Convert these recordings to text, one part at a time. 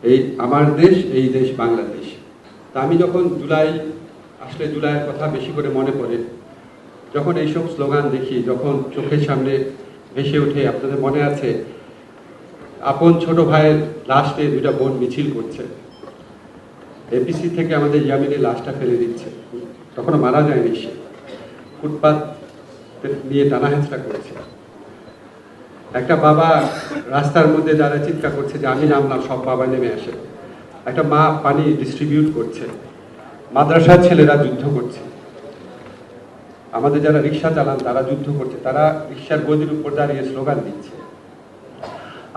এই আমার দেশ, এই দেশ বাংলাদেশ। তা আমি যখন জুলাইয়ের কথা বেশি করে মনে পড়ে, যখন এইসব স্লোগান দেখি, যখন চোখের সামনে ভেসে ওঠে, আপনাদের মনে আছে আপন ছোট ভাইয়ের লাশে দুইটা বোন মিছিল করছে, এপিসি থেকে আমাদের ইয়ামিনের লাশটা ফেলে দিচ্ছে, তখনও মারা যায়নি, সে ফুটপাত নিয়ে টানা হেঁচড়া করছে। একটা বাবা রাস্তার মধ্যে যারা চিৎকার করছে যে আমি নামলাম, সব বাবা নেমে আসে। একটা মা পানি ডিস্ট্রিবিউট করছে। মাদ্রাসার ছেলেরা যুদ্ধ করছে। আমাদের যারা রিক্সা চালান তারা যুদ্ধ করছে, তারা রিক্সার গদির উপর দাঁড়িয়ে স্লোগান দিচ্ছে।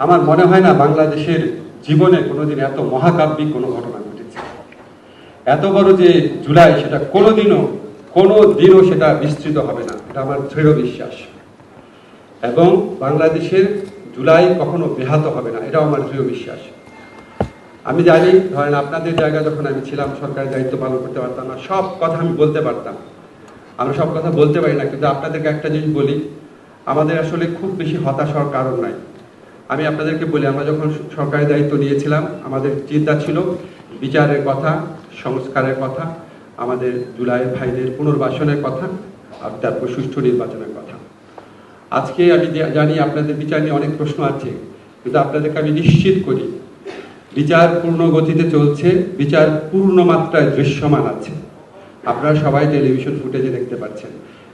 আমার মনে হয় না বাংলাদেশের জীবনে কোনোদিন এত মহাকাব্যিক কোনো ঘটনা ঘটেছে। এত বড় যে জুলাই, সেটা কোনোদিনও সেটা বিস্তৃত হবে না, এটা আমার দৃঢ় বিশ্বাস। এবং বাংলাদেশের জুলাই কখনো ব্যাহত হবে না, এটাও আমার দৃঢ় বিশ্বাস। আমি জানি, ধরেন আপনাদের জায়গায় যখন আমি ছিলাম, সরকারের দায়িত্ব পালন করতে পারতাম না, সব কথা আমি বলতে পারতাম। আমরা সব কথা বলতে পারি না, কিন্তু আপনাদেরকে একটা জিনিস বলি, আমাদের আসলে খুব বেশি হতাশ হওয়ার কারণ নাই। আমি আপনাদেরকে বলি, আমরা যখন সরকারের দায়িত্ব নিয়েছিলাম, আমাদের চিন্তা ছিল বিচারের কথা, সংস্কারের কথা, আমাদের জুলাইয়ের ভাইদের পুনর্বাসনের কথা, আর তারপর সুষ্ঠু নির্বাচনের কথা। আজকে আমি জানি আপনাদের বিচার নিয়ে অনেক প্রশ্ন আছে, কিন্তু আপনাদেরকে আমি নিশ্চিত করি বিচার পূর্ণ গতিতে চলছে, বিচার পূর্ণ মাত্রায় দৃশ্যমান আছে। আপনারা সবাই টেলিভিশন ফুটেজে দেখতে পাচ্ছেন।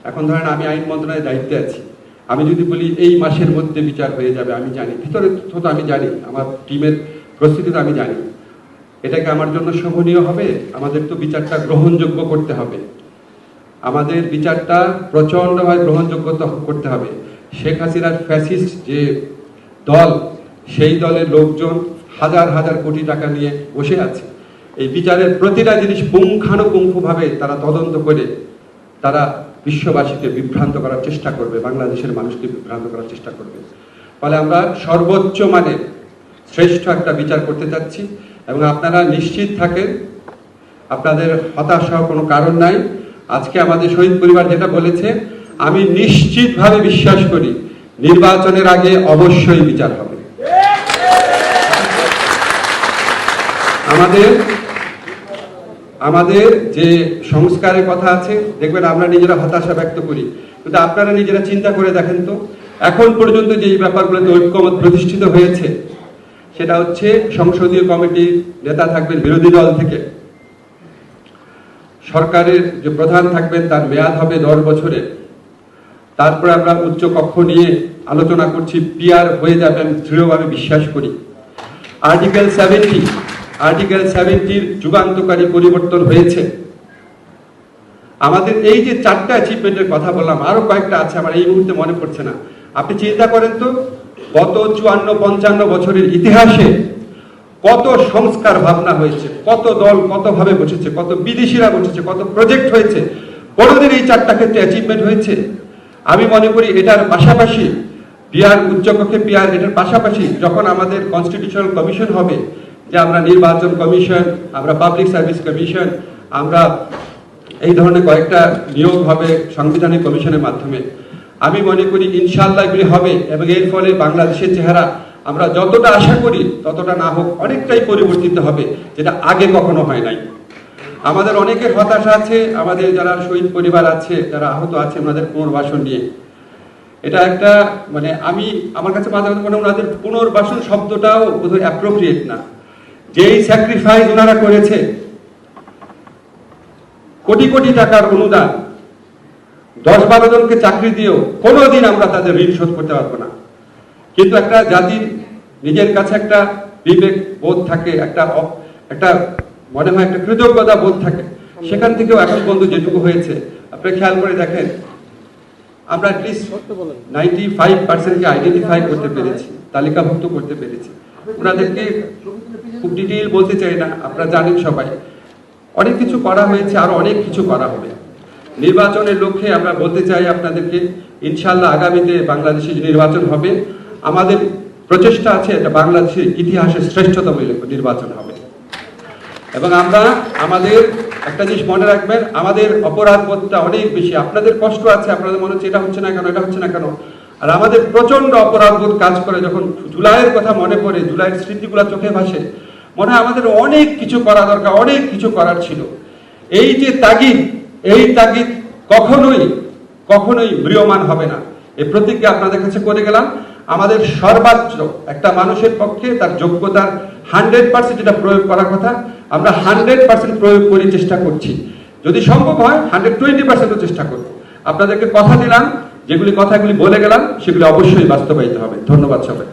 এখন ধরেন আমি আইন মন্ত্রণালয়ের দায়িত্বে আছি, আমি যদি বলি এই মাসের মধ্যে বিচার হয়ে যাবে, আমি জানি ভিতরে তো আমি জানি, আমার টিমের প্রস্তুতি তো আমি জানি, এটাকে আমার জন্য শোভনীয় হবে? আমাদের তো বিচারটা গ্রহণযোগ্য করতে হবে, আমাদের বিচারটা প্রচণ্ডভাবে গ্রহণযোগ্য করতে হবে। শেখ হাসিনার ফ্যাসিস্ট যে দল, সেই দলের লোকজন হাজার হাজার কোটি টাকা নিয়ে বসে আছে। এই বিচারের প্রতিটা জিনিস পুঙ্খানুপুঙ্খভাবে তারা তদন্ত করে তারা বিশ্ববাসীকে বিভ্রান্ত করার চেষ্টা করবে, বাংলাদেশের মানুষকে বিভ্রান্ত করার চেষ্টা করবে। ফলে আমরা সর্বোচ্চ মানের শ্রেষ্ঠ একটা বিচার করতে চাচ্ছি, এবং আপনারা নিশ্চিত থাকেন, আপনাদের হতাশ হওয়ার কোনো কারণ নাই। আজকে আমাদের শহীদ পরিবার যেটা বলেছে, আমি নিশ্চিতভাবে বিশ্বাস করি নির্বাচনের আগে অবশ্যই বিচার হবে। আমাদের যে সংস্কারের কথা আছে, দেখবেন আমরা নিজেরা হতাশা ব্যক্ত করি, কিন্তু আপনারা নিজেরা চিন্তা করে দেখেন তো, এখন পর্যন্ত যে ব্যাপারগুলোতে ঐক্যমত প্রতিষ্ঠিত হয়েছে, সেটা হচ্ছে সংসদীয় কমিটির নেতা থাকবেন বিরোধী দল থেকে, সরকারের যে প্রধান থাকবেন তার মেয়াদ হবে 10 বছরের, তারপরে আমরা উচ্চ কক্ষ নিয়ে আলোচনা করছি, পিআর হয়ে যাবে, আমি দৃঢ়ভাবে বিশ্বাস করি। আর্টিকেল 70-র যুগান্তকারী পরিবর্তন হয়েছে। আমাদের এই যে 4টা অ্যাচিভমেন্টের কথা বললাম, আরো কয়েকটা আছে, আমার এই মুহূর্তে মনে পড়ছে না। আপনি চিন্তা করেন তো, গত 54-55 বছরের ইতিহাসে কত সংস্কার ভাবনা হয়েছে, কত দল কতভাবে বসেছে, কত বিদেশিরা বসেছে, কত প্রজেক্ট হয়েছে, কোনোদিন এই 4টা ক্ষেত্রে অ্যাচিভমেন্ট হয়েছে? আমি মনে করি এটার পাশাপাশি পিআর, উচ্চকক্ষে পিআর, এটার পাশাপাশি যখন আমাদের কনস্টিটিউশনাল কমিশন হবে, যে আমরা নির্বাচন কমিশন, আমরা পাবলিক সার্ভিস কমিশন, আমরা এই ধরনের কয়েকটা নিয়োগ হবে সাংবিধানিক কমিশনের মাধ্যমে, আমি মনে করি ইনশাআল্লাহ এগুলি হবে, এবং এর ফলে বাংলাদেশের চেহারা আমরা যতটা আশা করি ততটা না হোক অনেকটাই পরিবর্তিত হবে, যেটা আগে কখনো হয় নাই। আমাদের অনেকের হতাশা আছে, আমাদের যারা শহীদ পরিবার আছে, যারা আহত আছে, ওনাদের পুনর্বাসন নিয়ে। এটা একটা আমার কাছে মাঝে মাঝে মনে হয় ওনাদের পুনর্বাসন শব্দটাও বোধহয় অ্যাপ্রোপ্রিয়েট না। যেই স্যাক্রিফাইস ওনারা করেছে, কোটি কোটি টাকার অনুদান, 10-12 জনকে চাকরি দিয়েও কোনোদিন আমরা তাদের ঋণ শোধ করতে পারবো না। কিন্তু একটা জাতির নিজের কাছে একটা বিবেক বোধ থাকে, একটা মনে হয় একটা কৃতজ্ঞতা বোধ থাকে, সেখান থেকেও এখন পর্যন্ত যেটুকু হয়েছে আপনি খেয়াল করে দেখেন, আমরা অ্যাটলিস্ট 95%কে আইডেন্টিফাই করতে পেরেছি, তালিকাভুক্ত করতে পেরেছি। ওনাদেরকে খুব ডিটেইল বলতে চাই না, আপনারা জানেন সবাই, অনেক কিছু করা হয়েছে, আরো অনেক কিছু করা হবে। নির্বাচনের লক্ষ্যে আমরা বলতে চাই আপনাদেরকে, ইনশাআল্লাহ আগামীতে বাংলাদেশে যে নির্বাচন হবে, আমাদের প্রচেষ্টা আছে এটা বাংলাদেশের ইতিহাসের শ্রেষ্ঠতম নির্বাচন হবে। এবং আমরা আমাদের একটা জিনিস মনে রাখবেন, আমাদের অপরাধ বোধটা অনেক বেশি। আপনাদের কষ্ট আছে, আপনাদের মনে হচ্ছে এটা হচ্ছে না কেন, এটা হচ্ছে না কেন, আর আমাদের প্রচন্ড অপরাধ বোধ কাজ করে যখন জুলাইয়ের কথা মনে পড়ে, জুলাইয়ের স্মৃতিগুলো চোখে ভাসে। মনে হয় আমাদের অনেক কিছু করা দরকার, অনেক কিছু করার ছিল। এই যে তাগিদ, এই তাগিদ কখনোই ম্রিয়মান হবে না। এই প্রতিজ্ঞা আপনাদের কাছে করে গেলাম। আমাদের সর্বোচ্চ একটা মানুষের পক্ষে তার যোগ্যতার 100% যেটা প্রয়োগ করার কথা, আমরা 100% প্রয়োগ করে চেষ্টা করছি। যদি সম্ভব হয় 120%ও চেষ্টা করব। আপনাদেরকে কথা দিলাম, যেগুলি কথাগুলি বলে গেলাম সেগুলি অবশ্যই বাস্তবায়িত হবে। ধন্যবাদ সবাই।